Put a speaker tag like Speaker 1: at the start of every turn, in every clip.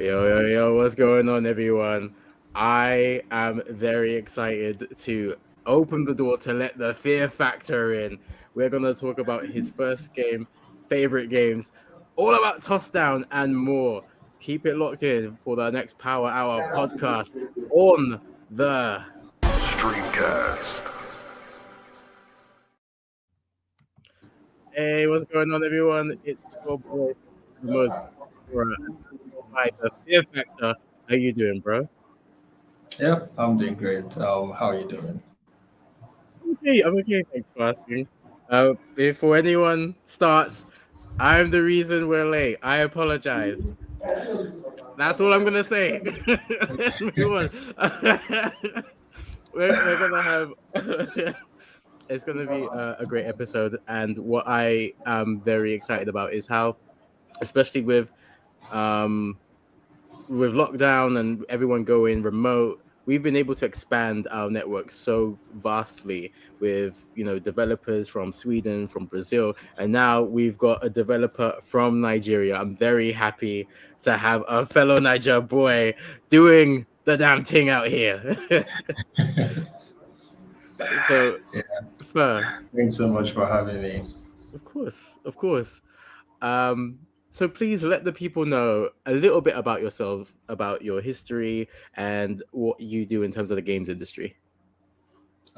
Speaker 1: Yo, what's going on, everyone? I am very excited to open the door to let the Fear Factor in. We're going to talk about his first game, favorite games, all about Tossdown and more. Keep it locked in for the next Power Hour podcast on the
Speaker 2: Streamcast.
Speaker 1: Hey, what's going on, everyone? It's your boy, the most by the Fear Factor. How you doing, bro?
Speaker 3: Yep, I'm doing great. How are you doing?
Speaker 1: I'm okay. Thanks for asking. Before anyone starts, I'm the reason we're late. I apologize. That's all I'm gonna say. Everyone, we're gonna have. It's gonna be a great episode, and what I am very excited about is how, especially with lockdown and everyone going remote, we've been able to expand our network so vastly with developers from Sweden, from Brazil, and now we've got a developer from Nigeria. I'm very happy to have a fellow Niger boy doing the damn thing out here. So,
Speaker 3: Yeah,
Speaker 1: Fer,
Speaker 3: thanks so much for having me.
Speaker 1: of course. Um, so please let the people know a little bit about yourself, about your history, and what you do in terms of the games industry.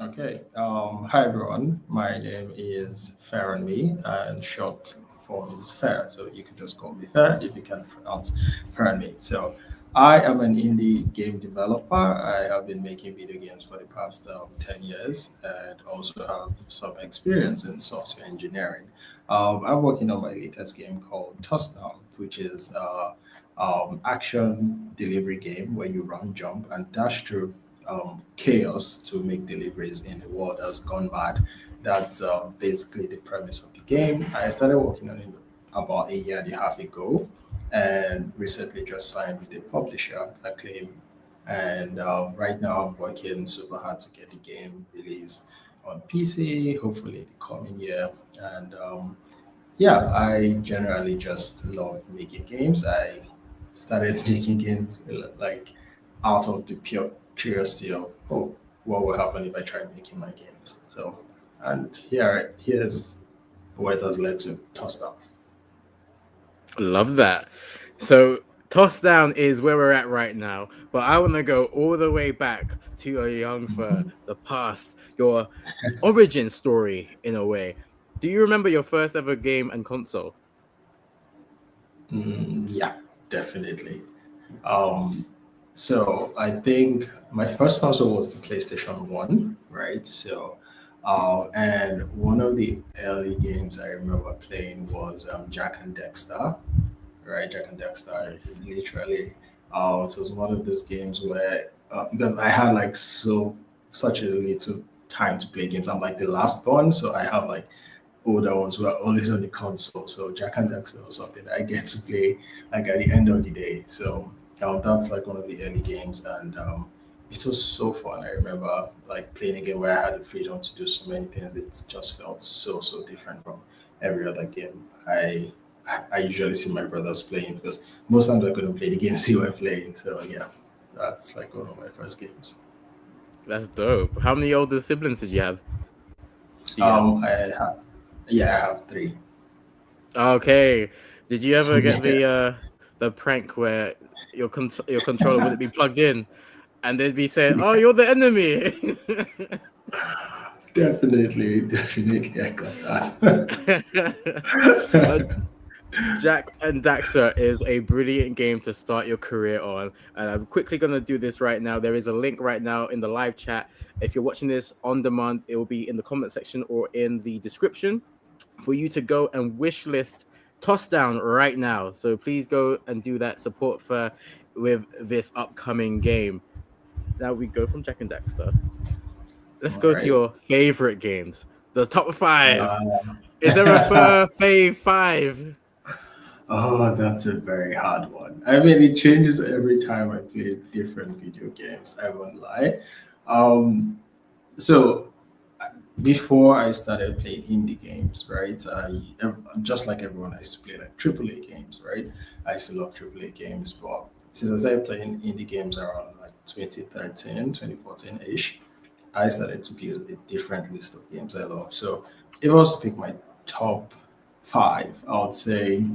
Speaker 3: Okay. Hi everyone. My name is Fair and Me, and short form is Fair. So you can just call me Fair if you can pronounce Fair and Me. So I am an indie game developer. I have been making video games for the past 10 years and also have some experience in software engineering. I'm working on my latest game called Tossdown, which is action delivery game where you run, jump, and dash through chaos to make deliveries in a world that's gone mad. That's basically the premise of the game. I started working on it about a year and a half ago, and recently just signed with a publisher, Acclaim. And right now, I'm working super hard to get the game released on PC, hopefully in the coming year. And yeah, I generally just love making games. I started making games like out of the pure curiosity of what will happen if I try making my games. So, and here's where it has led to Tossdown.
Speaker 1: Love that. So toss down is where we're at right now, but I want to go all the way back to your young for the past, your origin story in a way. Do you remember your first ever game and console?
Speaker 3: Yeah, definitely. Um, so I think my first console was the PlayStation One, right? So, and one of the early games I remember playing was Jack and Dexter, right? Jack and Dexter,
Speaker 1: Nice.
Speaker 3: literally. It was one of those games where because I had like such a little time to play games. I'm like the last one, so I have like older ones were always on the console. So Jack and Daxter was something that I get to play like at the end of the day. So that's like one of the early games, and it was so fun. I remember like playing a game where I had the freedom to do so many things. It just felt so different from every other game. I usually see my brothers playing because most times I couldn't play the games they were playing. So yeah, that's like one of my first games.
Speaker 1: That's dope. How many older siblings did you have? Do you have?
Speaker 3: I have Yeah, I have three.
Speaker 1: Okay. Did you ever get
Speaker 3: Yeah.
Speaker 1: the prank where your controller wouldn't be plugged in and they'd be saying, "Oh, you're the enemy."
Speaker 3: Definitely, I got
Speaker 1: Uh,
Speaker 3: that.
Speaker 1: Jack and Daxter is a brilliant game to start your career on. And I'm quickly going to do this right now. There is a link right now in the live chat. If you're watching this on demand, it will be in the comment section or in the description for you to go and wish list Tossdown right now. So please go and do that support for with this upcoming game. Now we go from Jack and Daxter. Let's
Speaker 3: All
Speaker 1: go to
Speaker 3: right.
Speaker 1: your favorite games. The top five.
Speaker 3: Uh,
Speaker 1: Is there a fave five?
Speaker 3: oh, that's a very hard one. I mean, it changes every time I play different video games. I won't lie. Um, so before I started playing indie games, right? Just like everyone, I used to play like AAA games, right? I used to love AAA games, but since I started playing indie games around like 2013, 2014-ish, I started to build a different list of games I love. So if I was to pick my top five, I would say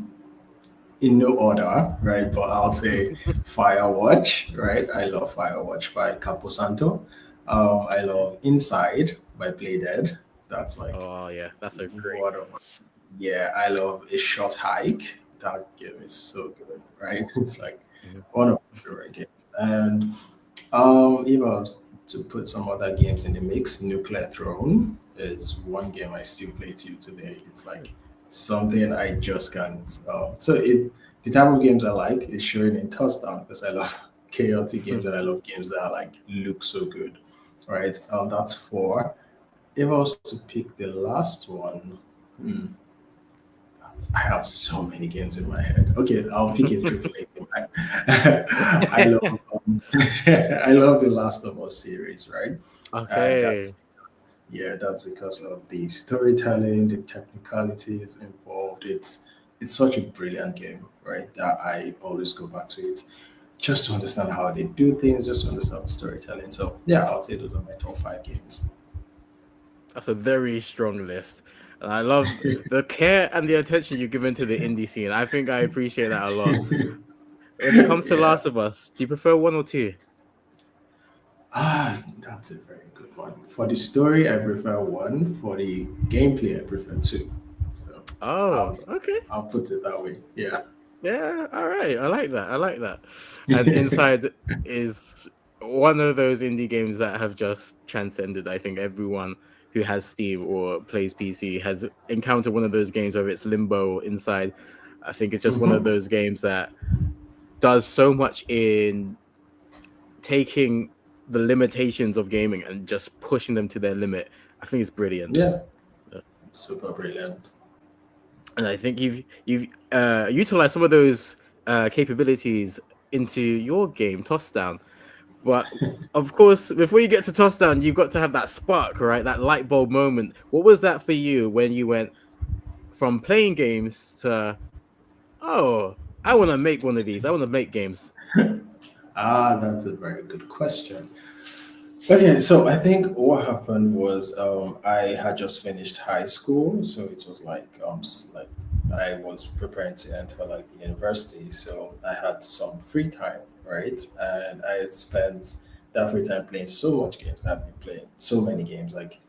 Speaker 3: in no order, right? But I'll say Firewatch, right? I love Firewatch by Camposanto. I love Inside by Playdead. That's like
Speaker 1: Oh yeah, that's a great
Speaker 3: one
Speaker 1: game.
Speaker 3: of yeah, I love A Short Hike. That game is so good, right? It's like
Speaker 1: Mhm.
Speaker 3: one of my favorite games. And if I was to put some other games in the mix, Nuclear Throne is one game I still play till today. It's like something I just can't. The type of games I like is showing in Tossdown because I love chaotic games and I love games that like look so good, right? That's four. If I was to pick the last one, hmm, I have so many games in my head. Okay, I'll pick a triple A game. I love I love the Last of Us series, right? And
Speaker 1: Okay.
Speaker 3: that's because of the storytelling, the technicalities involved. It's such a brilliant game, right? That I always go back to it just to understand how they do things, just to understand the storytelling. So yeah, I'll say those are my top five games.
Speaker 1: That's a very strong list. And I love the care and the attention you've given to the indie scene. I think I appreciate that a lot. When it comes to
Speaker 3: Yeah.
Speaker 1: Last of Us, do you prefer one or two?
Speaker 3: That's a very good one. For the story, I prefer one. For the gameplay, I prefer two. So
Speaker 1: Oh,
Speaker 3: I'll
Speaker 1: okay.
Speaker 3: I'll put it that way. Yeah.
Speaker 1: Yeah, all right. I like that. I like that. And Inside is one of those indie games that have just transcended. I think everyone who has Steam or plays PC has encountered one of those games, whether it's Limbo or Inside. I think it's just one of
Speaker 3: Mhm.
Speaker 1: those games that does so much in taking the limitations of gaming and just pushing them to their limit. I think it's brilliant.
Speaker 3: Yeah. Super brilliant.
Speaker 1: And I think you've utilized some of those capabilities into your game, Tossdown. But of course, before you get to Tossdown, you've got to have that spark, right? That light bulb moment. What was that for you when you went from playing games to, oh, I want to make one of these. I want to make games.
Speaker 3: That's a very good question. Okay, so I think what happened was I had just finished high school, so it was like like I was preparing to enter like the university, so I had some free time, right? And I had spent that free time playing so much games. I've been playing so many games, like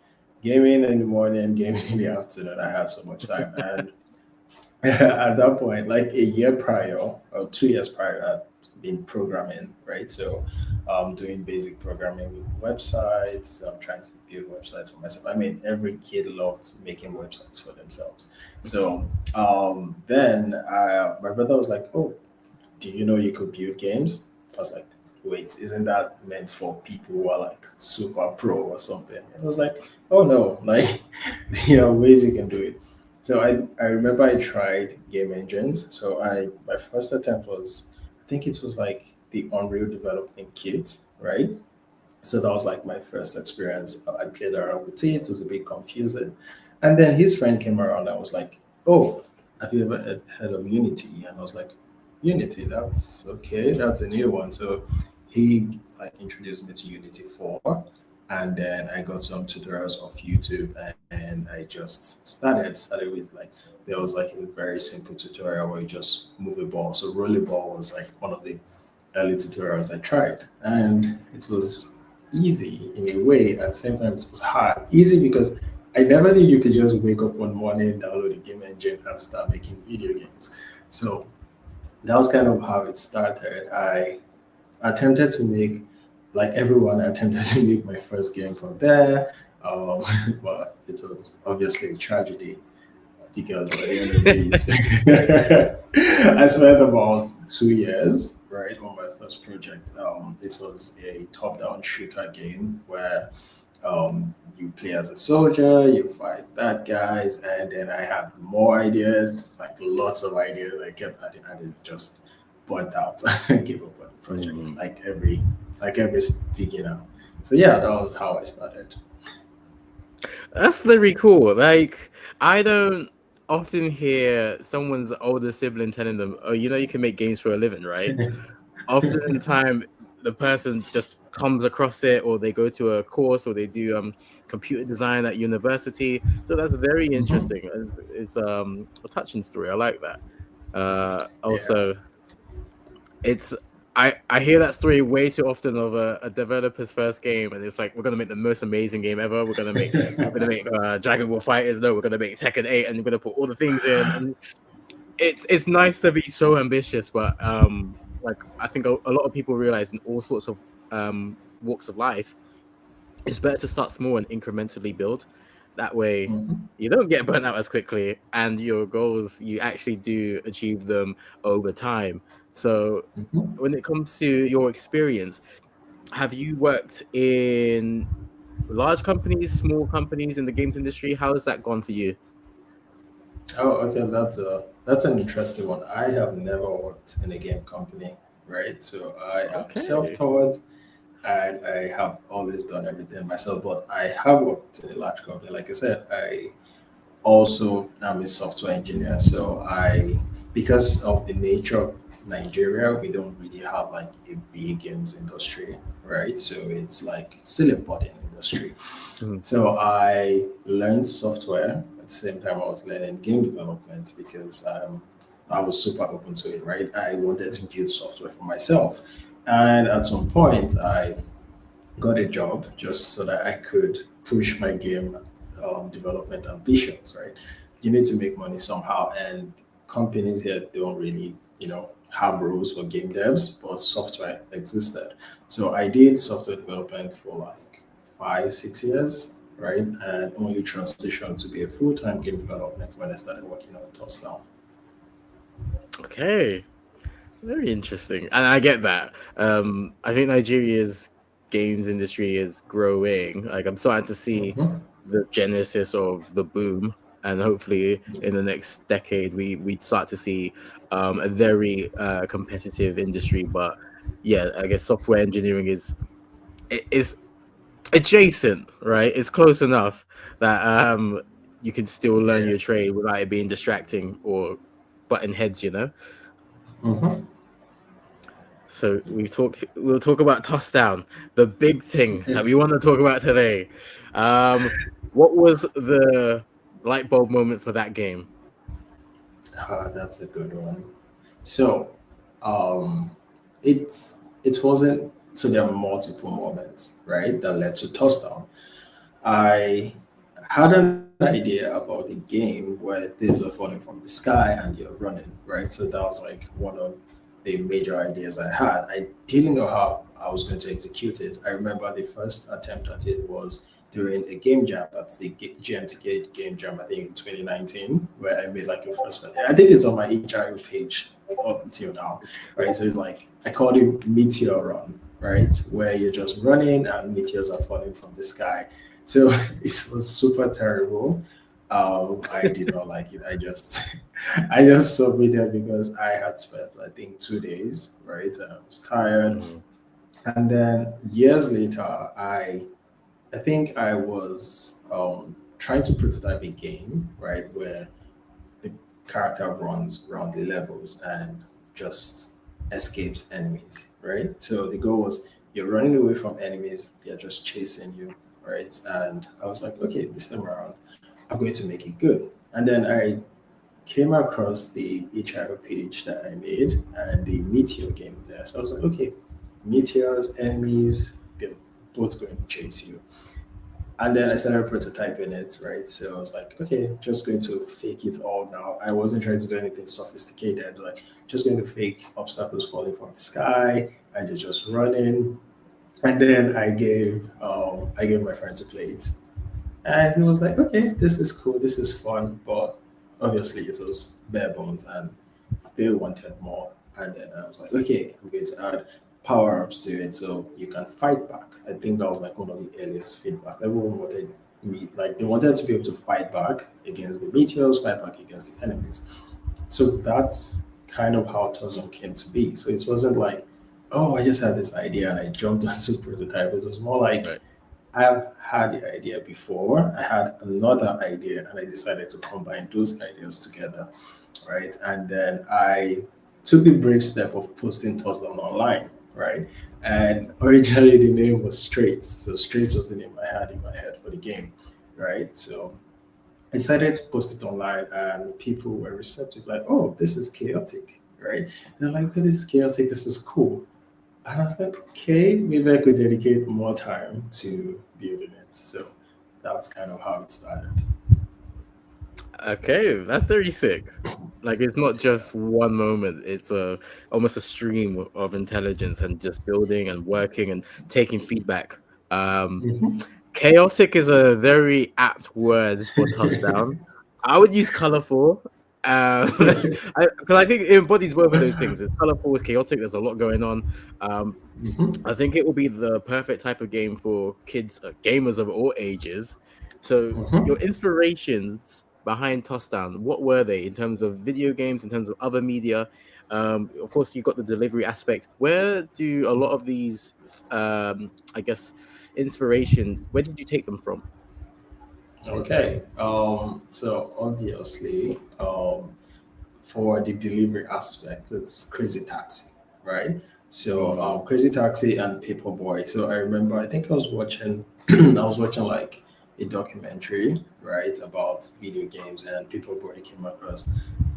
Speaker 3: gaming in the morning, gaming in the afternoon. I had so much time, and at that point, like a year prior or 2 years prior, I'd been programming, right? So, doing basic programming with websites. I'm trying to build websites for myself. I mean, every kid loves making websites for themselves. So, then my brother was like, "Oh, do you know you could build games?" I was like, "Wait, isn't that meant for people who are like super pro or something?" And I was like, "Oh no, like there are ways you can do it." So I remember I tried game engines. So I my first attempt was I think it was like the Unreal Development Kit, right? So that was like my first experience. I played around with it. It was a bit confusing. And then his friend came around and was like, "Oh, have you ever heard of Unity?" And I was like, "Unity, that's okay. That's a new one." So he like introduced me to Unity 4. And then I got some tutorials off YouTube and I just started with like there was like a very simple tutorial where you just move a ball. So rollerball was like one of the early tutorials I tried. And it was easy in a way. At the same time, it was hard. Easy because I never knew you could just wake up one morning, download a game engine, and start making video games. So that was kind of how it started. I attempted to make, like everyone, I attempted to make my first game from there. Um, but it was obviously a tragedy because at the end of the day, I spent about 2 years right on my first project. It was a top-down shooter game where you play as a soldier, you fight bad guys, and then I had more ideas, like lots of ideas. I kept adding, just burnt out. I gave up on the project,
Speaker 1: Mhm.
Speaker 3: like every beginner. So yeah, that was how I started.
Speaker 1: That's very cool. Like, I don't often hear someone's older sibling telling them, "Oh, you know, you can make games for a living, right?" often in time the person just comes across it, or they go to a course, or they do computer design at university. So that's very
Speaker 3: Mhm.
Speaker 1: interesting. It's a touching story. I like that.
Speaker 3: Yeah.
Speaker 1: Also, it's I hear that story way too often of a developer's first game, and it's like, we're gonna make the most amazing game ever. We're gonna make Dragon Ball Fighters. No, we're gonna make Tekken 8, and we're gonna put all the things in. And it's nice to be so ambitious, but like, I think a lot of people realize in all sorts of walks of life, it's better to start small and incrementally build. That way,
Speaker 3: Mhm.
Speaker 1: you don't get burnt out as quickly, and your goals, you actually do achieve them over time. So,
Speaker 3: Mhm.
Speaker 1: when it comes to your experience, have you worked in large companies, small companies in the games industry? How has that gone for you?
Speaker 3: Oh, okay. That's an interesting one. I have never worked in a game company, right? So I am
Speaker 1: Okay.
Speaker 3: self-taught, and I have always done everything myself. But I have worked in a large company. Like I said, I also am a software engineer. So because of the nature of Nigeria, we don't really have like a big games industry, right? So it's like still a budding industry.
Speaker 1: Mhm.
Speaker 3: So I learned software at the same time I was learning game development because I was super open to it, right? I wanted to
Speaker 1: Mhm.
Speaker 3: build software for myself. And at some point, I got a job just so that I could push my game development ambitions, right? You need to make money somehow, and companies here don't really, have rules for game devs, but software existed. So I did software development for like 5, 6 years, right? And only transitioned to be a full-time game development when I started working on Tossdown.
Speaker 1: Okay. Very interesting. And I get that. I think Nigeria's games industry is growing. Like, I'm starting to see
Speaker 3: Mhm.
Speaker 1: the genesis of the boom. And hopefully in the next decade we start to see a very competitive industry. But yeah, I guess software engineering is adjacent, right? It's close enough that you can still learn
Speaker 3: Yeah.
Speaker 1: your trade without it being distracting or button heads, you know?
Speaker 3: Mhm.
Speaker 1: So we'll talk about Tossdown, the big thing that we want to talk about today. What was the light bulb moment for that game?
Speaker 3: That's a good one. So, um, it wasn't. So there are multiple moments, right, that led to touchdown. I had an idea about the game where things are falling from the sky and you're running, right? So that was like one of the major ideas I had. I didn't know how I was going to execute it. I remember the first attempt at it was during a game jam. That's the GMTK game jam, I think in 2019, where I made like a first one. I think it's on my HRO page up until now, right? So it's like, I called it Meteor Run, right? Where you're just running and meteors are falling from the sky. So it was super terrible. I did not like it. I just I just submitted because I had spent, I think, 2 days, right? And I was tired.
Speaker 1: Mm,
Speaker 3: And then years later, I think I was trying to prototype a game, right, where the character runs around the levels and just escapes enemies, right? So the goal was, you're running away from enemies, they're just chasing you, right? And I was like, okay, this time around, I'm going to make it good. And then I came across the HIO page that I made and the Meteor game there. So I was like, okay, meteors, enemies, they're both going to chase you. And then I started prototyping it, right? So I was like, okay, just going to fake it all now. I wasn't trying to do anything sophisticated, like just going to fake obstacles falling from the sky and you're just running. And then I gave my friend to play it. And he was like, okay, this is cool, this is fun, but obviously it was bare bones and they wanted more. And then I was like, okay, I'm going to add power ups to it so you can fight back. I think that was like one of the earliest feedback. Everyone wanted me, like, they wanted to be able to fight back against the meteors, fight back against the enemies. So that's kind of how Tozon came to be. So it wasn't like, oh, I just had this idea and I jumped onto prototype. It was more like,
Speaker 1: right.
Speaker 3: I've had the idea before. I had another idea, and I decided to combine those ideas together, right? And then I took the brave step of posting Tossdown online, right? And originally the name was Straits. So Straits was the name I had in my head for the game, right? So I decided to post it online and people were receptive, like, oh, this is chaotic, right? And they're like, oh, this is chaotic, this is cool. And I was like, okay, maybe I could dedicate more time to building it. So that's kind of how it started.
Speaker 1: Okay, that's very sick. Like it's not just one moment; it's a almost a stream of intelligence and just building and working and taking feedback. Um,
Speaker 3: Mhm.
Speaker 1: Chaotic is a very apt word for Tossdown. I would use colorful. Because I think it embodies both of those things. It's colorful, it's chaotic. There's a lot going on. Um,
Speaker 3: Mhm.
Speaker 1: I think it will be the perfect type of game for kids, gamers of all ages. So, your
Speaker 3: Mhm.
Speaker 1: inspirations behind Tossdown, what were they in terms of video games, in terms of other media? Of course, you've got the delivery aspect. Where do a lot of these, I guess, inspiration? Where did you take them from?
Speaker 3: Okay. So obviously, for the delivery aspect, it's Crazy Taxi, right? So
Speaker 1: Mm,
Speaker 3: Crazy Taxi and Paperboy. So I remember, I think I was watching, I was watching like a documentary, right, about video games, and Paperboy came across.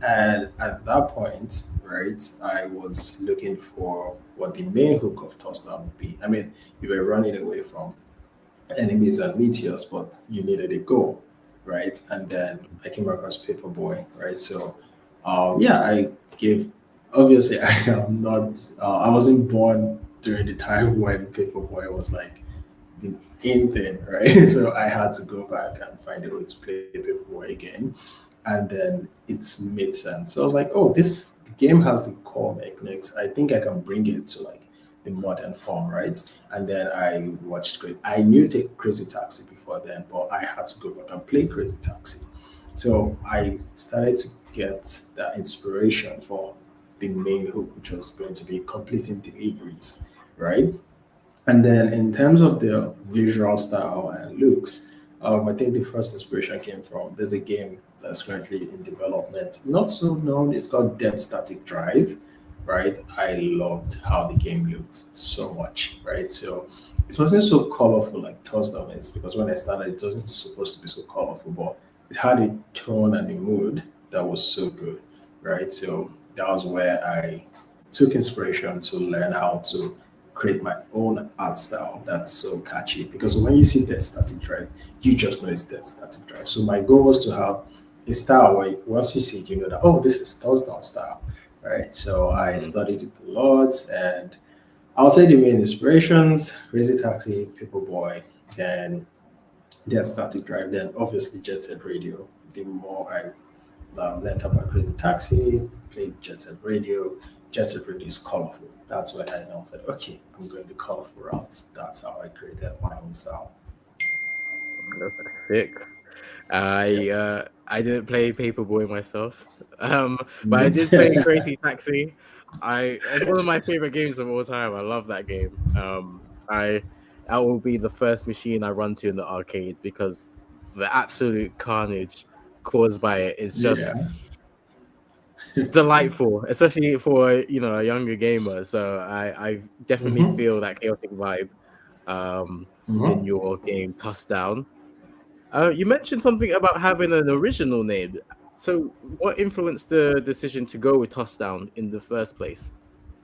Speaker 3: And at that point, right, I was looking for what the main hook of Tossdown would be. I mean, you were running away from enemies and meteors, but you needed a goal, right? And then I came across Paperboy, right? So, yeah, I gave. Obviously, I am not. I wasn't born during the time when Paperboy was like the in thing, right? So I had to go back and find a way to play Paperboy again, and then it's made sense. So I was like, oh, this game has the core mechanics. I think I can bring it to like the modern form, right? And then I watched Great. I knew the Crazy Taxi before then, but I had to go back and play Crazy Taxi. So I started to get that inspiration for the main hook, which was going to be completing deliveries, right? And then in terms of the visual style and looks, I think the first inspiration came from there's a game that's currently in development, not so known. It's called Dead Static Drive, right? I loved how the game looked so much, right? So it wasn't so colorful like Touchdown is because when I started, it wasn't supposed to be so colorful, but it had a tone and a mood that was so good, right? So that was where I took inspiration to learn how to create my own art style that's so catchy. Because when you see Dead Static Drive, you just know it's Dead Static Drive. So my goal was to have a style where once you see it, you know that oh, this is Tossdown style, right? So I
Speaker 1: mm.
Speaker 3: studied it a lot, and I'll say the main inspirations: Crazy Taxi, Paperboy, then Dead Static Drive, then obviously Jet Set Radio. The more I learned about Crazy Taxi, played Jet Set Radio. Jet Set Radio is colorful. That's when I now said, okay, I'm going the colorful route. That's how I created my own style.
Speaker 1: Sick.
Speaker 3: Yep.
Speaker 1: I didn't play Paperboy myself, but I did play
Speaker 3: Mhm.
Speaker 1: Crazy Taxi. It's one of my favorite games of all time. I love that game. I that will be the first machine I run to in the arcade because the absolute carnage caused by it is just
Speaker 3: Yeah.
Speaker 1: delightful, especially for a younger gamer. So I definitely
Speaker 3: Hmm.
Speaker 1: feel that chaotic vibe um in
Speaker 3: Hmm.
Speaker 1: your game Tossdown. You mentioned something about having an original name. So, what influenced the decision to go with Tossdown in the first place,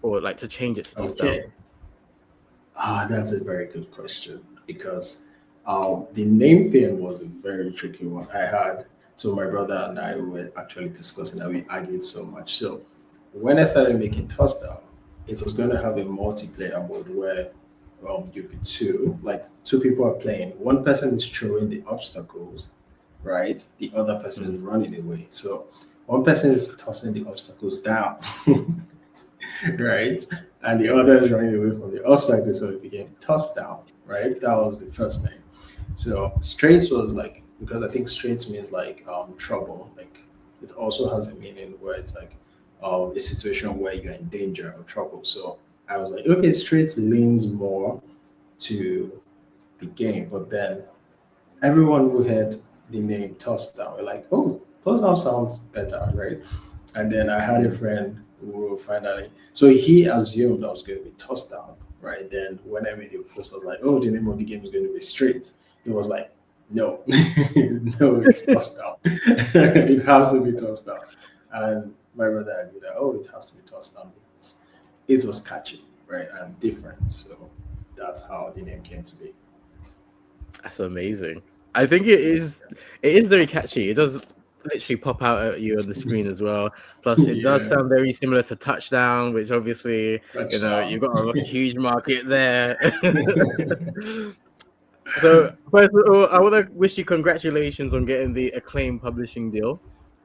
Speaker 1: or like to change it to Tossdown?
Speaker 3: Okay. That's a very good question because the name thing was a very tricky one. I had so my brother and I were actually discussing and we argued so much. So when I started making Touchdown, it was going to have a multiplayer mode where you'd be two, like two people are playing. One person is throwing the obstacles, right? The other person is
Speaker 1: Mm.
Speaker 3: running away. So one person is tossing the obstacles down. right? And the other is running away from the obstacle, so it became tossed down, right? That was the first thing. So straits was like because I think straits means like trouble. Like it also has a meaning where it's like a situation where you're in danger or trouble. So I was like, okay, straits leans more to the game, but then everyone who heard the name tossed down were like, oh, tossed down sounds better, right? And then I had a
Speaker 1: Mm.
Speaker 3: friend we will finally. So he assumed I was going to be Tossdown, right? Then when I made a post, I was like, "Oh, the name of the game is going to be Street." He was like, "No, no, it's Tossdown. It has to be Tossdown." And my brother agreed that, "Oh, it has to be Tossdown because it was catchy, right, and different." So that's how the name came to be.
Speaker 1: That's amazing. I think it is very catchy. It does literally pop out at you on the screen as well. Plus, it does
Speaker 3: Yeah,
Speaker 1: sound very similar to Touchdown, which obviously,
Speaker 3: touchdown.
Speaker 1: you've got a huge market there. So, first of all, I want to wish you congratulations on getting the Acclaim publishing deal.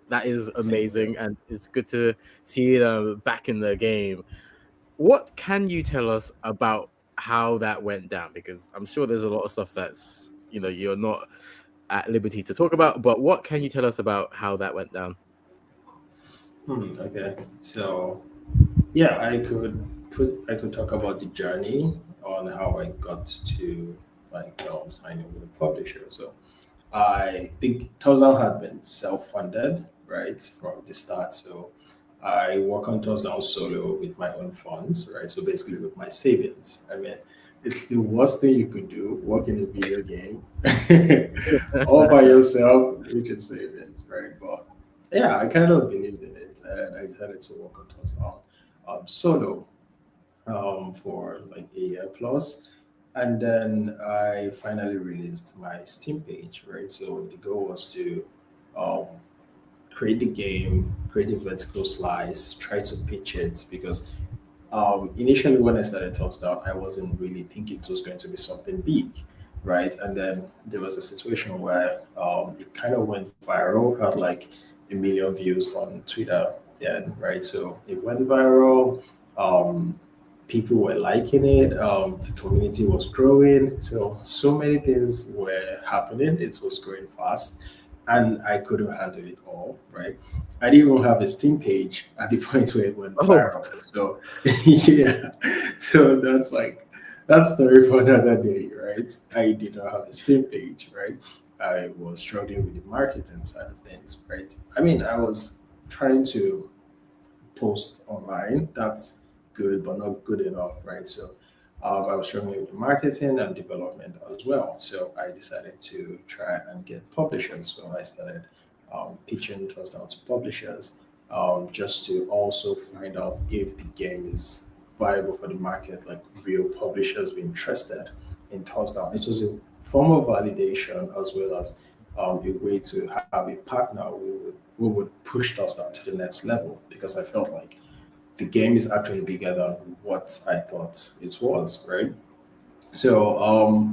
Speaker 1: That is
Speaker 3: Thank you.
Speaker 1: amazing, and it's good to see them back in the game. What can you tell us about how that went down? Because I'm sure there's a lot of stuff that's you're not at liberty to talk about. But what can you tell us about how that went down?
Speaker 3: Okay. So yeah, I could talk about the journey on how I got to like signing with a publisher. So I think Tossdown had been self-funded right from the start. So I work on Tossdown solo with my own funds, right? So basically with my savings. I mean, it's the worst thing you could do, work in a video game all by yourself with your savings, right? But yeah, I kind of believed in it and I decided to work on Tossdown solo for like a year plus. And then I finally released my Steam page, right? So the goal was to um, create the game, create a vertical slice, try to pitch it because initially when I started Tossdown, I wasn't really thinking it was going to be something big, right? And then there was a situation where it kind of went viral, had like 1 million views on Twitter then, right? So it went viral. People were liking it. The community was growing. So many things were happening. It was growing fast, and I couldn't handle it all. Right. I didn't even have a Steam page at the point where it went
Speaker 1: Oh,
Speaker 3: viral. So yeah. So that's story for another day. Right. I did not have a Steam page. Right. I was struggling with the marketing side of things. Right. I mean, I was trying to post online. That's good, but not good enough, right? So I was struggling with marketing and development as well. So I decided to try and get publishers. So I started pitching Tossdown to publishers just to also find out if the game is viable for the market, like real publishers be interested in Tossdown. It was a form of validation as well as a way to have a partner who would push us down to the next level because I felt like the game is actually bigger than what I thought it was, right? So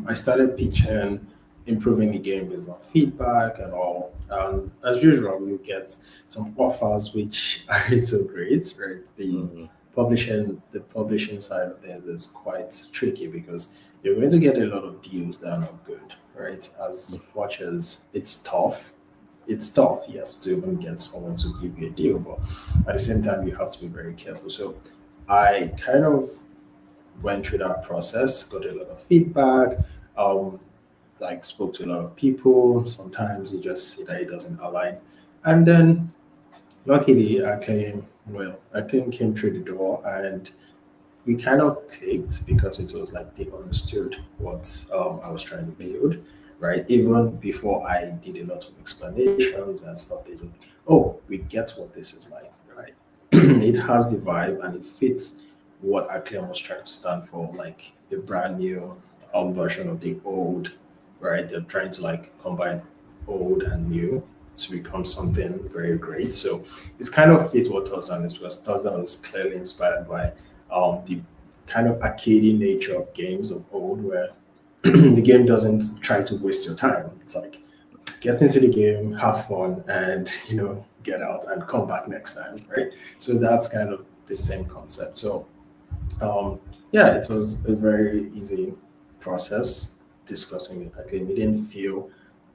Speaker 3: I started pitching, improving the game based on feedback and all. And as usual, we get some offers which aren't so great, right?
Speaker 1: mhm.
Speaker 3: The publishing side of things is quite tricky because you're going to get a lot of deals that are not good, right? As much as it's tough, yes, to even get someone to give you a deal, but at the same time, you have to be very careful. So I kind of went through that process, got a lot of feedback, um, like spoke to a lot of people. Sometimes you just see that it doesn't align. And then luckily I came through the door and we kind of clicked because it was like they understood what I was trying to build, right? Even before I did a lot of explanations and stuff, they just, oh, we get what this is like, right? It has the vibe and it fits what Acclaim was trying to stand for, like a brand new version of the old, right? They're trying to like combine old and new to become something very great. So it's kind of fit what Touchdown is because Touchdown is clearly inspired by the kind of arcadey nature of games of old, where the game doesn't try to waste your time. It's like get into the game, have fun, and get out and come back next time, right? So that's kind of the same concept. So yeah, it was a very easy process discussing it. Again, we didn't feel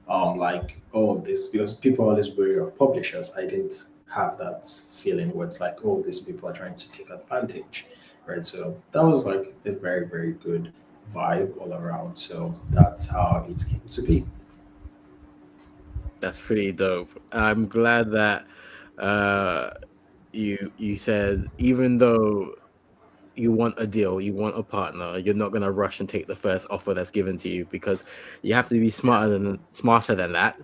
Speaker 3: like, oh, this, because people are always wary of publishers. I didn't have that feeling where it's like, oh, these people are trying to take advantage, right? So that was like a very, very good vibe all around. So that's how it came to be.
Speaker 1: That's pretty dope. I'm glad that uh you said even though you want a deal, you want a partner, you're not gonna rush and take the first offer that's given to you, because you have to be smarter than that.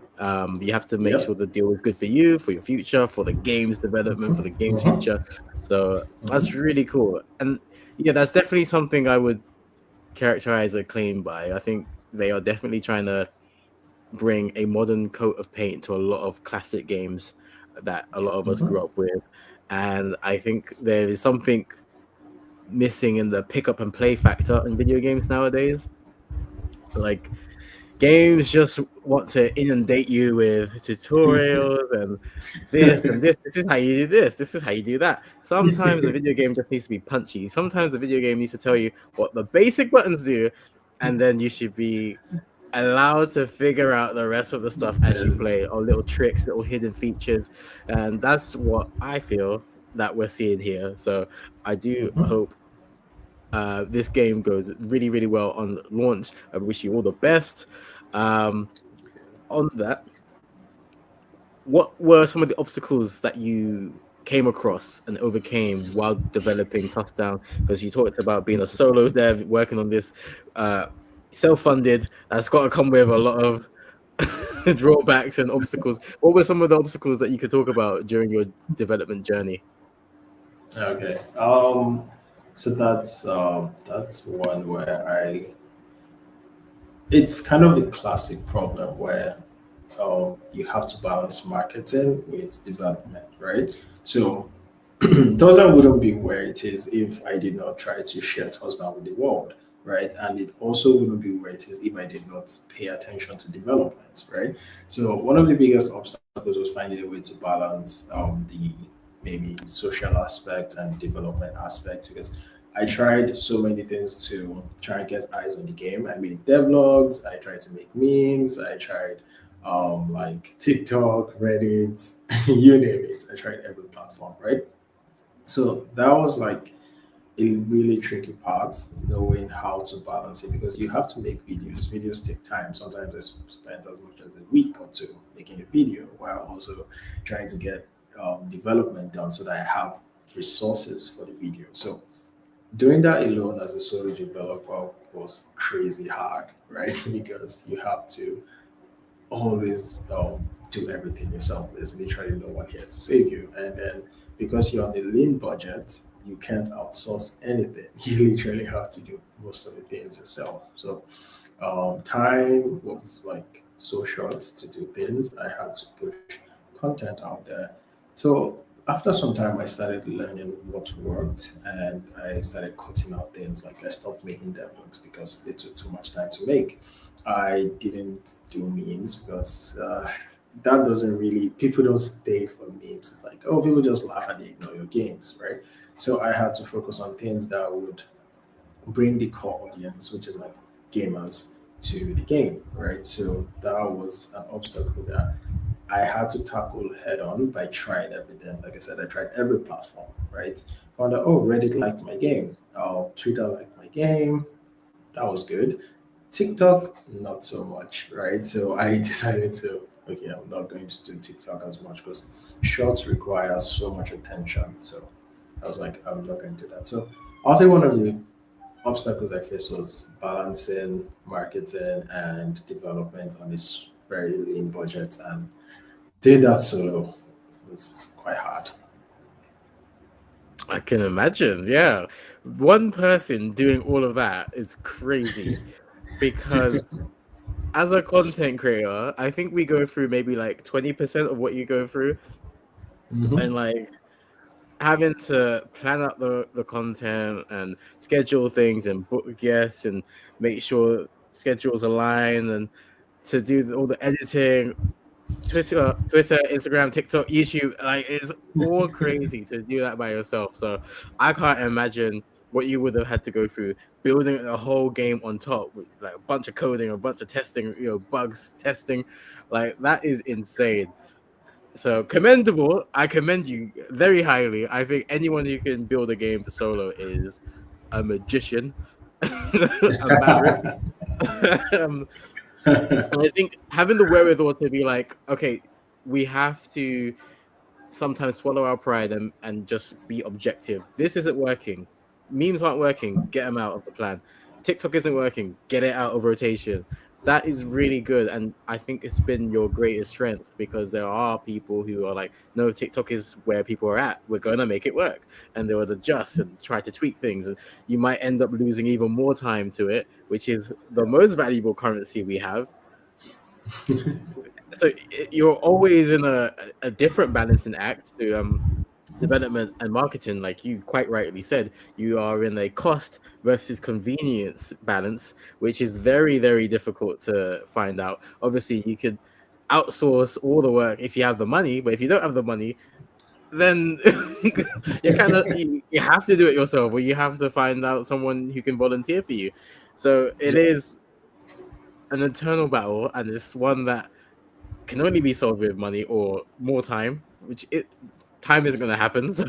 Speaker 1: You have to make sure
Speaker 3: Yep.
Speaker 1: the deal is good for you, for your future, for the game's development, for the game's
Speaker 3: Mhm.
Speaker 1: future. So that's
Speaker 3: Mhm.
Speaker 1: really cool. And yeah, that's definitely something I would characterize Acclaim by. I think they are definitely trying to bring a modern coat of paint to a lot of classic games that a lot of us
Speaker 3: Mhm.
Speaker 1: grew up with. And I think there is something missing in the pick up and play factor in video games nowadays. Like, games just want to inundate you with tutorials and this and this. This is how you do this. This is how you do that. Sometimes a video game just needs to be punchy. Sometimes the video game needs to tell you what the basic buttons do, and then you should be allowed to figure out the rest of the stuff as you
Speaker 3: Yes.
Speaker 1: play, or little tricks, little hidden features. And that's what I feel that we're seeing here. So I do
Speaker 3: Mhm.
Speaker 1: hope this game goes really, really well on launch. I wish you all the best. Um, on that, what were some of the obstacles that you came across and overcame while developing Tossdown? Because you talked about being a solo dev working on this, self-funded. That's got to come with a lot of drawbacks and obstacles. What were some of the obstacles that you could talk about during your development journey?
Speaker 3: Okay. So that's one where it's kind of the classic problem where you have to balance marketing with development, right? So Touchdown wouldn't be where it is if I did not try to share Touchdown with the world, right? And it also wouldn't be where it is if I did not pay attention to development, right? So one of the biggest obstacles was finding a way to balance the maybe social aspect and development aspect, because I tried so many things to try and get eyes on the game. I made devlogs, I tried to make memes, I tried like TikTok, Reddit, you name it. I tried every platform, right? So that was like a really tricky part, knowing how to balance it, because you have to make videos. Videos take time. Sometimes I spend as much as a week or two making a video, while also trying to get development done so that I have resources for the video. So doing that alone as a solo developer was crazy hard, right? Because you have to always do everything yourself. There's literally no one here to save you. And then because you're on a lean budget, you can't outsource anything. You literally have to do most of the things yourself. So time was like so short to do things. I had to push content out there. So after some time, I started learning what worked, and I started cutting out things. Like I stopped making developments because it took too much time to make. I didn't do memes because that doesn't really, people don't stay for memes. It's like, oh, people just laugh and they ignore your games, right? So I had to focus on things that would bring the core audience, which is like gamers, to the game, right? So that was an obstacle that I had to tackle head on by trying everything. Like I said, I tried every platform, right? Found out, oh, Reddit liked my game, Twitter liked my game. That was good. TikTok, not so much, right? So I decided to, okay, I'm not going to do TikTok as much because shorts require so much attention. So I was like, I'm not going to do that. So I'll say one of the obstacles I faced was balancing marketing and development on this very lean budget, and doing that solo was quite hard.
Speaker 1: I can imagine. Yeah. One person doing all of that is crazy, because as a content creator, I think we go through maybe like 20% of what you go through, and
Speaker 3: Mhm.
Speaker 1: like having to plan out the content and schedule things and book guests and make sure schedules align, and to do all the editing. Twitter, Instagram, TikTok, YouTube, like it's all crazy to do that by yourself. So I can't imagine what you would have had to go through building a whole game on top with like a bunch of coding, a bunch of testing, bugs testing. Like that is insane. So commendable. I commend you very highly. I think anyone who can build a game solo is a magician, a maverick. um, and I think having the wherewithal to be like, okay, we have to sometimes swallow our pride and just be objective. This isn't working. Memes aren't working. Get them out of the plan. TikTok isn't working. Get it out of rotation. That is really good, and I think it's been your greatest strength because there are people who are like, no, TikTok is where people are at. We're gonna make it work, and they would adjust and try to tweak things, and you might end up losing even more time to it, which is the most valuable currency we have. So you're always in a different balancing act to development and marketing. Like you quite rightly said, you are in a cost versus convenience balance, which is very, very difficult to find out. Obviously you could outsource all the work if you have the money, but if you don't have the money, then you kind of you have to do it yourself, or you have to find out someone who can volunteer for you. So it is an eternal battle, and it's one that can only be solved with money or more time, which time isn't going to happen. So,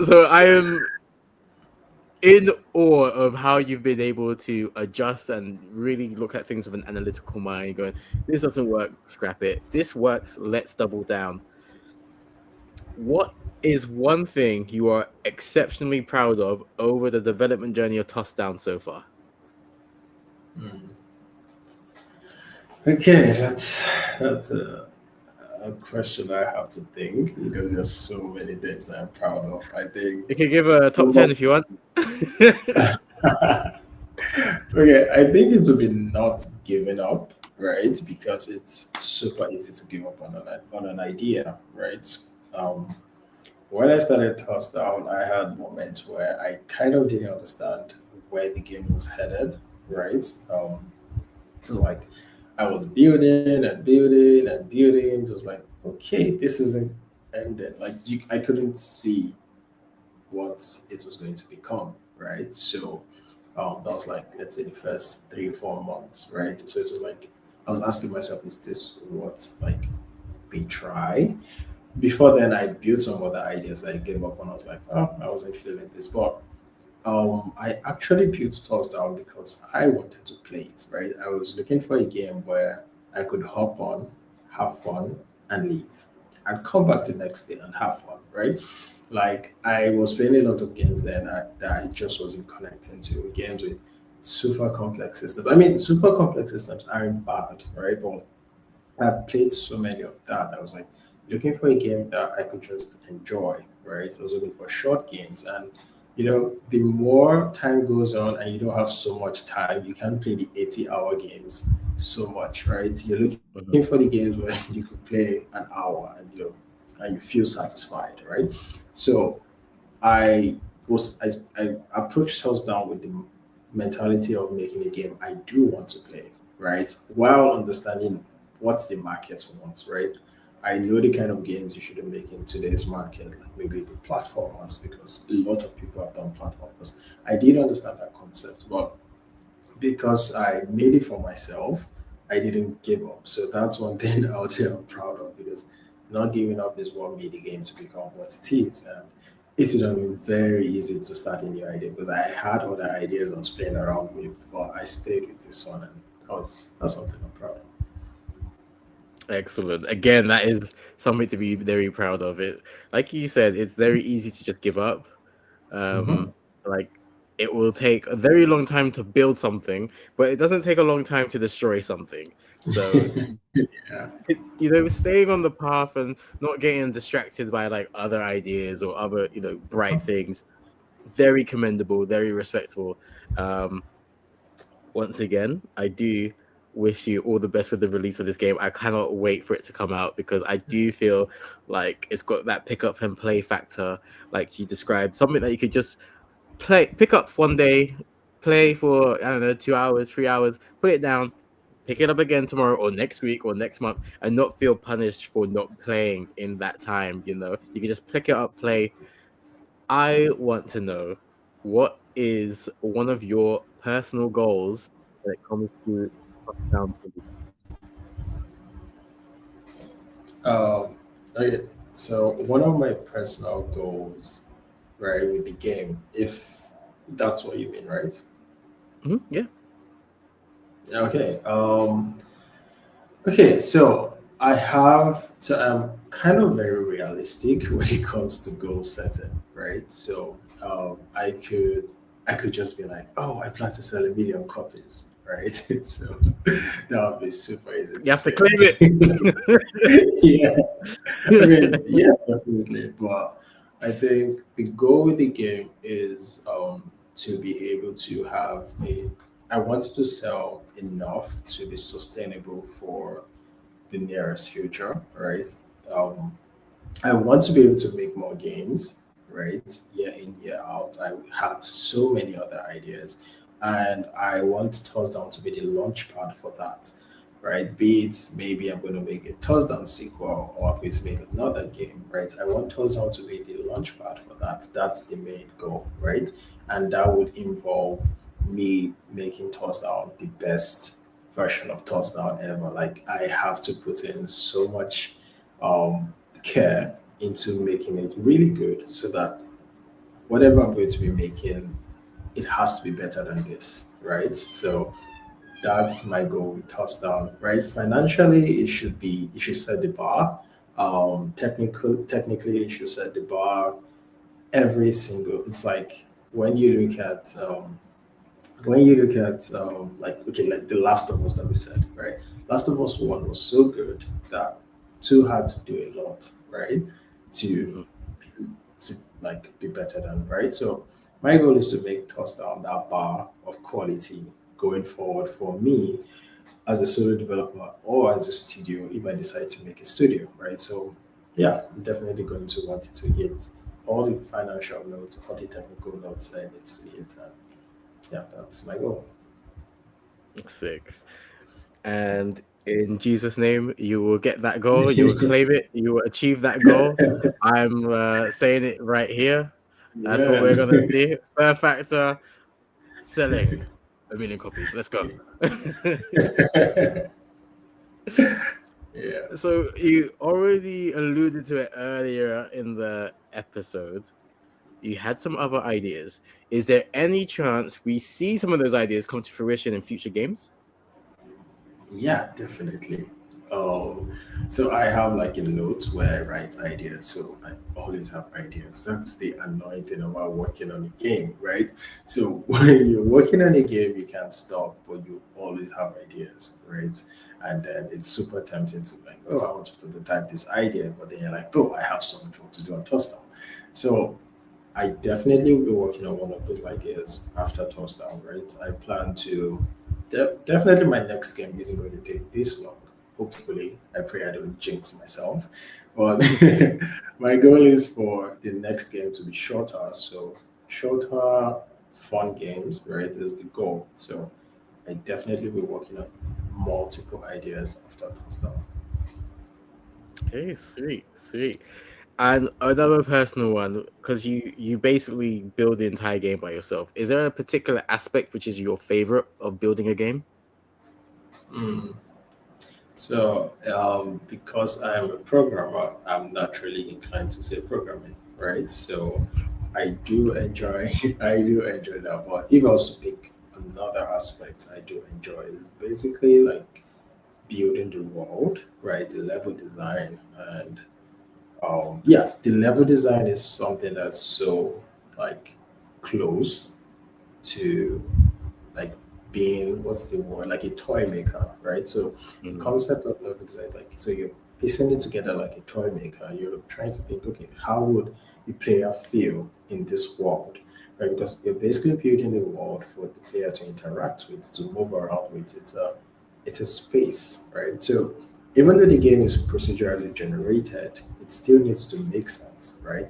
Speaker 1: so I am in awe of how you've been able to adjust and really look at things with an analytical mind, going, this doesn't work, scrap it. This works, let's double down. What is one thing you are exceptionally proud of over the development journey of Tossdown so far?
Speaker 3: Okay, that's a question I have to think because there's so many things I'm proud of. I think
Speaker 1: you can give a top 10 if you want.
Speaker 3: Okay, I think it would be not giving up, right? Because it's super easy to give up on an idea, right? When I started Tossdown, I had moments where I kind of didn't understand where the game was headed, right? So like I was building and building and building, just like, okay, this isn't ending. Like I couldn't see what it was going to become, right? So that was like, let's say the first 3 or 4 months, right? So it was like I was asking myself, is this what like we try? Before then, I built some other ideas that I gave up on. I was like, oh, I wasn't feeling this, but I actually built Tossdown because I wanted to play it, right? I was looking for a game where I could hop on, have fun, and leave. I'd come back the next day and have fun, right? Like I was playing a lot of games then that I just wasn't connecting to games with super complex systems. I mean, super complex systems aren't bad, right? But I played so many of that. I was like looking for a game that I could just enjoy, right? I was looking for short games. And, the more time goes on and you don't have so much time, you can't play the 80-hour games so much, right? You're looking for the games where you could play an hour and you feel satisfied, right? So I approached Down with the mentality of making a game I do want to play, right? While understanding what the market wants, right? I know the kind of games you should make in today's market, like maybe the platformers, because a lot of people have done platformers. I did understand that concept, but because I made it for myself, I didn't give up. So that's one thing I would say I'm proud of because not giving up is what made the game to become what it is. And it would have been very easy to start a new idea because I had other ideas I was playing around with, but I stayed with this one, and that's something I'm proud of.
Speaker 1: Excellent. Again, that is something to be very proud of. It, like you said, it's very easy to just give up. Like it will take a very long time to build something, but it doesn't take a long time to destroy something. So,
Speaker 3: Yeah.
Speaker 1: staying on the path and not getting distracted by like other ideas or other, bright things, very commendable, very respectable. Once again, I do wish you all the best with the release of this game. I cannot wait for it to come out because I do feel like it's got that pick up and play factor, like you described, something that you could just pick up one day, play for, I don't know, 2 hours, 3 hours, put it down, pick it up again tomorrow or next week or next month, and not feel punished for not playing in that time. You can just pick it up, play. I want to know, what is one of your personal goals when it comes to touchdown release?
Speaker 3: Um, okay, so one of my personal goals, right, with the game, if that's what you mean, right?
Speaker 1: Yeah.
Speaker 3: Okay. Okay. So So I'm kind of very realistic when it comes to goal setting, right? So I could just be like, oh, I plan to sell 1 million copies, right? So that would be super easy
Speaker 1: You
Speaker 3: to
Speaker 1: have to
Speaker 3: say.
Speaker 1: claim it.
Speaker 3: Yeah, I mean, yeah, definitely. But I think the goal with the game is to be able to have a. I wanted to sell enough to be sustainable for the nearest future, right? Um, I want to be able to make more games, right? Year in, year out. I have so many other ideas, and I want Tossdown to be the launch pad for that, right? Be it maybe I'm going to make a Tossdown sequel or I'm going to make another game, right? I want Tossdown to be the launch pad for that. That's the main goal, right? And that would involve me making Tossdown the best version of Tossdown ever. Like I have to put in so much care into making it really good so that whatever I'm going to be making, it has to be better than this, right? So that's my goal with Touchdown, right? Financially, it should set the bar. Technically, it should set the bar every single. It's like when you look at like okay, like the Last of Us that we said, right? Last of Us one was so good that two had to do a lot, right? To
Speaker 1: Mhm.
Speaker 3: to like be better than, right? So my goal is to make Touchdown that bar of quality going forward for me as a solo developer or as a studio if I decide to make a studio, right? So yeah, I'm definitely going to want it to hit all the financial notes, all the technical notes that it needs to hit. And yeah, that's my goal.
Speaker 1: Sick. And in Jesus' name, you will get that goal. You will claim it. You will achieve that goal. I'm saying it right here. That's what
Speaker 3: Yeah.
Speaker 1: we're gonna see. Fair Factor selling 1 million copies. Let's go.
Speaker 3: Yeah.
Speaker 1: So you already alluded to it earlier in the episode. You had some other ideas. Is there any chance we see some of those ideas come to fruition in future games?
Speaker 3: Yeah, definitely. Um, so I have like a note where I write ideas. So I always have ideas. That's the annoying thing about working on a game, right? So when you're working on a game, you can't stop, but you always have ideas, right? And then it's super tempting to like, oh, I want to prototype this idea, but then you're like, oh, I have something to do on Touchdown. So I definitely will be working on one of those ideas after Touchdown, right? I plan to definitely my next game isn't going to take this long. Hopefully, I pray I don't jinx myself. But my goal is for the next game to be shorter. So shorter, fun games, right? Is the goal. So I definitely will be working on multiple ideas after Touchdown.
Speaker 1: Okay, sweet, sweet. And another personal one, because you basically build the entire game by yourself. Is there a particular aspect which is your favorite of building a game?
Speaker 3: Mm. So, because I am a programmer, I'm naturally inclined to say programming, right? So, I do enjoy, I do enjoy that. But if I was to pick another aspect I do enjoy is basically like building the world, right? The level design and yeah, the level design is something that's so like close to like being what's the word like a toy maker, right? So the
Speaker 1: Mhm.
Speaker 3: concept of level design, like so you're piecing it together like a toy maker. You're trying to think, okay, how would the player feel in this world, right? Because you're basically building a world for the player to interact with, to move around with. It's a space, right? So even though the game is procedurally generated, it still needs to make sense, right?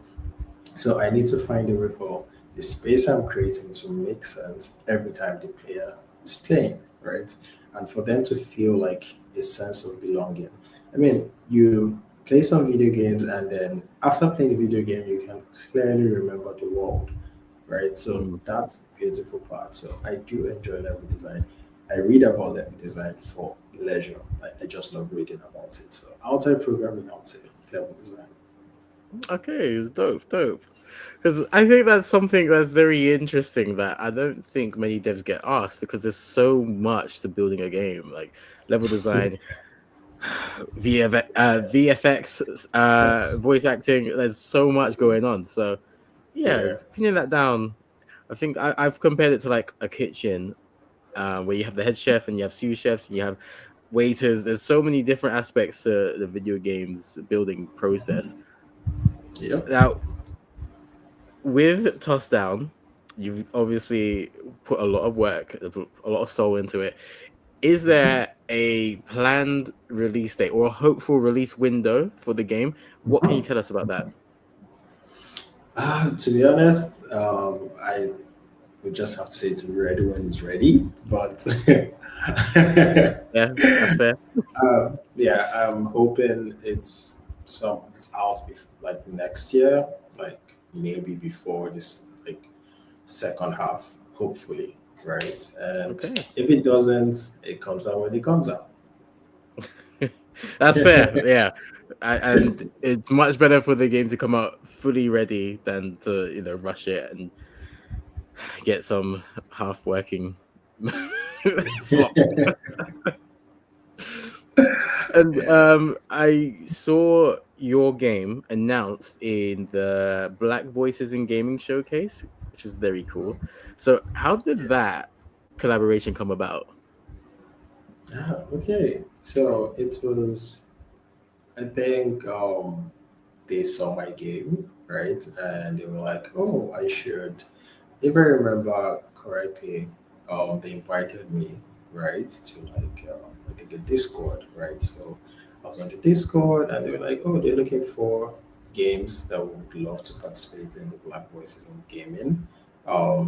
Speaker 3: So I need to find a way for the space I'm creating to make sense every time the player is playing, right? And for them to feel like a sense of belonging. I mean, you play some video games and then after playing the video game, you can clearly remember the world, right? So
Speaker 1: Mhm.
Speaker 3: that's the beautiful part. So I do enjoy level design. I read about level design for leisure. I just love reading about it. So outside programming, I would say level design.
Speaker 1: Okay, dope, dope. Because I think that's something that's very interesting that I don't think many devs get asked because there's so much to building a game, like level design. VFX,
Speaker 3: Yes.
Speaker 1: voice acting. There's so much going on. So yeah,
Speaker 3: Yeah.
Speaker 1: pinning that down. I think I've compared it to like a kitchen, where you have the head chef and you have sous chefs and you have waiters. There's so many different aspects to the video games building process.
Speaker 3: Yep.
Speaker 1: Now, with Tossdown, you've obviously put a lot of work, a lot of soul into it. Is there a planned release date or a hopeful release window for the game? What can you tell us about that?
Speaker 3: To be honest, I would just have to say to be ready when it's ready. But
Speaker 1: Yeah, that's fair.
Speaker 3: yeah, I'm hoping it's out like next year, like maybe before this like second half, hopefully, right? And
Speaker 1: Okay,
Speaker 3: if it doesn't, it comes out when it comes out.
Speaker 1: that's fair. Yeah, and it's much better for the game to come out fully ready than to rush it and get some half working slop. And
Speaker 3: Yeah.
Speaker 1: I saw your game announced in the Black Voices in Gaming showcase, which is very cool. So, how did that collaboration come about?
Speaker 3: Okay. So it was, I think, they saw my game, right? And they were like, oh, I should. If I remember correctly, they invited me, right, to like, I think a Discord, right? So I was on the Discord and they were like, oh, they're looking for games that would love to participate in the Black Voices in Gaming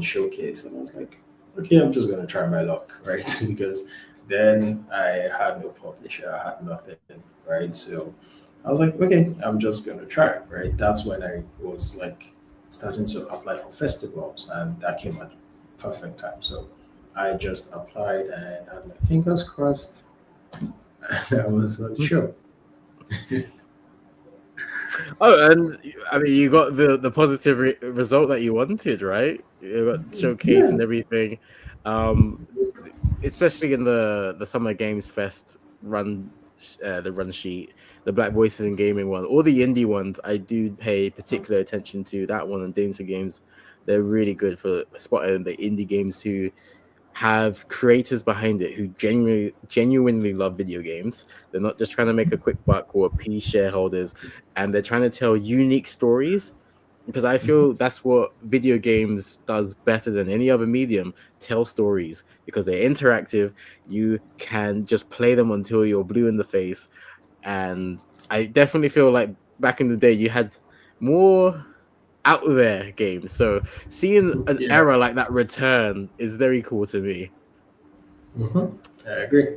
Speaker 3: showcase. And I was like, okay, I'm just going to try my luck, right? Because then I had no publisher, I had nothing, right? So I was like, okay, I'm just going to try, right? That's when I was like starting to apply for festivals, and that came at perfect time. So I just applied and had my fingers crossed. I was on the show.
Speaker 1: Oh, and I mean, you got the positive result that you wanted, right? You got showcase
Speaker 3: Yeah.
Speaker 1: and everything. Um, Especially in the Summer Games Fest run, the run sheet, the Black Voices in Gaming one, all the indie ones, I do pay particular attention to that one and Dames for Games. They're really good for spotting the indie games who have creators behind it who genuinely love video games. They're not just trying to make a quick buck or appease shareholders, and they're trying to tell unique stories, because I feel that's what video games does better than any other medium. Tell stories because they're interactive. You can just play them until you're blue in the face. And I definitely feel like back in the day you had more out there games. So seeing an
Speaker 3: Yeah.
Speaker 1: era like that return is very cool to me.
Speaker 3: Mhm. I agree.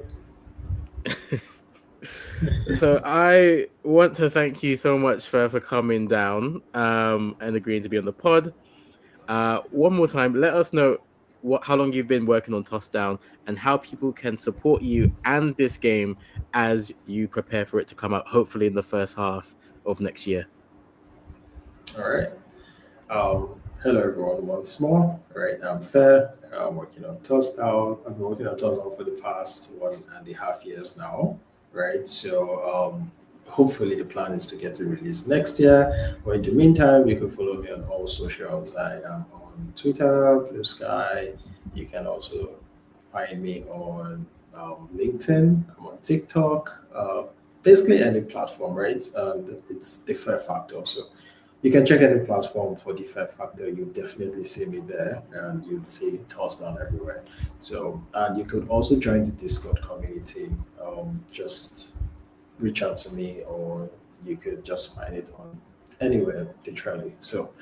Speaker 1: So I want to thank you so much for coming down and agreeing to be on the pod. One more time, let us know how long you've been working on Tossdown and how people can support you and this game as you prepare for it to come out, hopefully in the first half of next year.
Speaker 3: All right. Hello, everyone, once more. All right, I'm Fair. I'm working on Tossdown. I've been working on Tossdown for the past 1.5 years now, right? So, hopefully, the plan is to get it released next year. But in the meantime, you can follow me on all socials. I am on Twitter, Blue Sky. You can also find me on LinkedIn. I'm on TikTok. Basically, any platform, right? And it's the Fair Factor. So, you can check any platform for the Fair Factor. You'll definitely see me there, and you'd see Tossdown everywhere. So, and you could also join the Discord community. Just reach out to me, or you could just find it on anywhere, literally. So,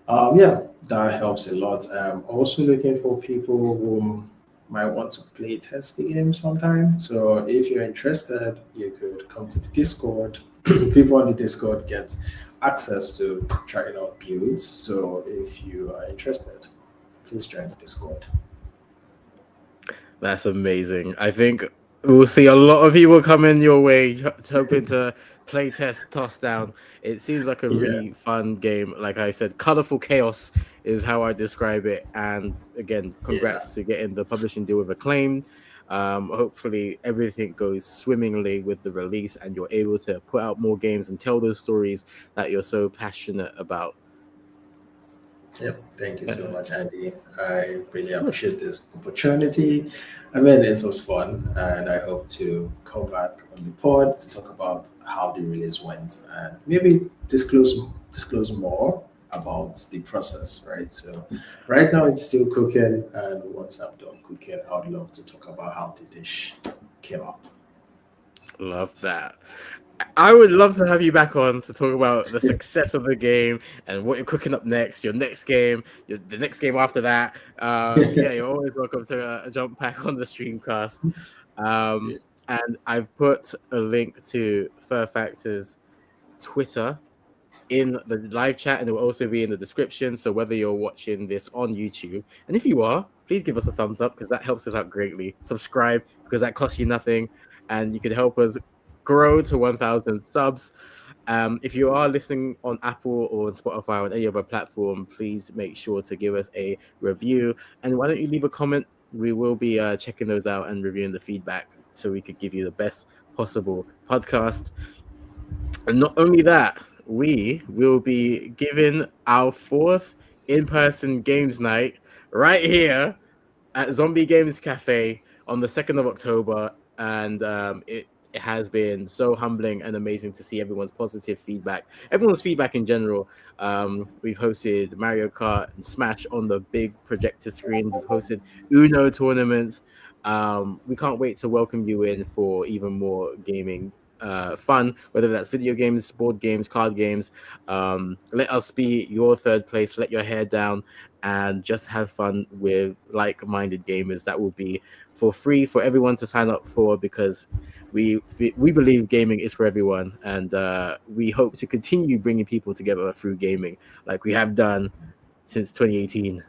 Speaker 3: yeah, that helps a lot. I'm also looking for people who might want to play test the game sometime. So if you're interested, you could come to the Discord. People on the Discord get access to trying out builds. So if you are interested, please join the Discord.
Speaker 1: That's amazing. I think we'll see a lot of people coming your way, hoping to play test Tossdown. It seems like a
Speaker 3: Yeah.
Speaker 1: really fun game. Like I said, colorful chaos is how I describe it. And again,
Speaker 3: Yeah.
Speaker 1: congrats to getting the publishing deal with Acclaim. Hopefully everything goes swimmingly with the release, and you're able to put out more games and tell those stories that you're so passionate about.
Speaker 3: Yep, thank you so much, Andy. I really appreciate this opportunity. I mean, it was fun, and I hope to come back on the pod to talk about how the release went and maybe disclose more about the process, right? So, right now it's still cooking, and once I'm done cooking, I'd love to talk about how the dish came out.
Speaker 1: Love that. I would love to have you back on to talk about the success of the game and what you're cooking up next, your next game, the next game after that. Yeah, you're always welcome to jump back on the Streamcast.
Speaker 3: Yeah.
Speaker 1: And I've put a link to Fer Factor's Twitter in the live chat, and it will also be in the description. So whether you're watching this on YouTube, and if you are, please give us a thumbs up because that helps us out greatly. Subscribe because that costs you nothing, and you can help us grow to 1,000 subs. If you are listening on Apple or on Spotify or on any other platform, please make sure to give us a review. And why don't you leave a comment? We will be checking those out and reviewing the feedback so we could give you the best possible podcast. And not only that, we will be giving our fourth in-person games night right here at Zombie Games Cafe on the 2nd of October. And it has been so humbling and amazing to see everyone's positive feedback, everyone's feedback in general. We've hosted Mario Kart and Smash on the big projector screen. We've hosted Uno tournaments. We can't wait to welcome you in for even more gaming fun, whether that's video games, board games, card games. Let us be your third place. Let your hair down and just have fun with like-minded gamers. That will be for free for everyone to sign up for, because we believe gaming is for everyone, and we hope to continue bringing people together through gaming like we have done since 2018.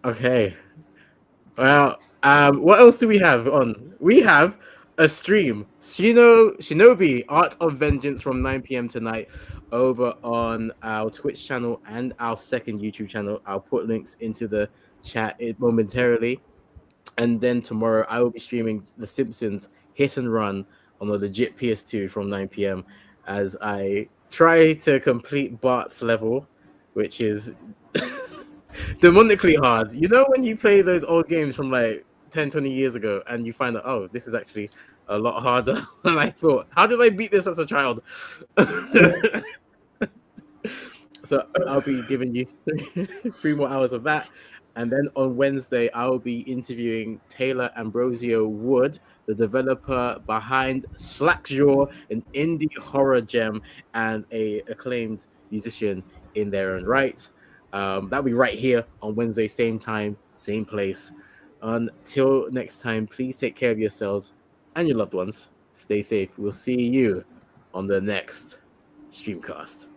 Speaker 1: Okay. Well, what else do we have on? We have a stream, Shinobi Art of Vengeance from 9 p.m. tonight over on our Twitch channel and our second YouTube channel. I'll put links into the chat momentarily. And then tomorrow I will be streaming The Simpsons Hit and Run on a legit PS2 from 9 p.m. as I try to complete Bart's level, which is demonically hard. You know when you play those old games from like 10, 20 years ago and you find that, oh, this is actually a lot harder than I thought. How did I beat this as a child? So I'll be giving you 3 more hours of that. And then on Wednesday, I'll be interviewing Taylor Ambrosio Wood, the developer behind Slackjaw, an indie horror gem and a acclaimed musician in their own right. That'll be right here on Wednesday, same time, same place. Until next time, please take care of yourselves and your loved ones. Stay safe. We'll see you on the next Streamcast.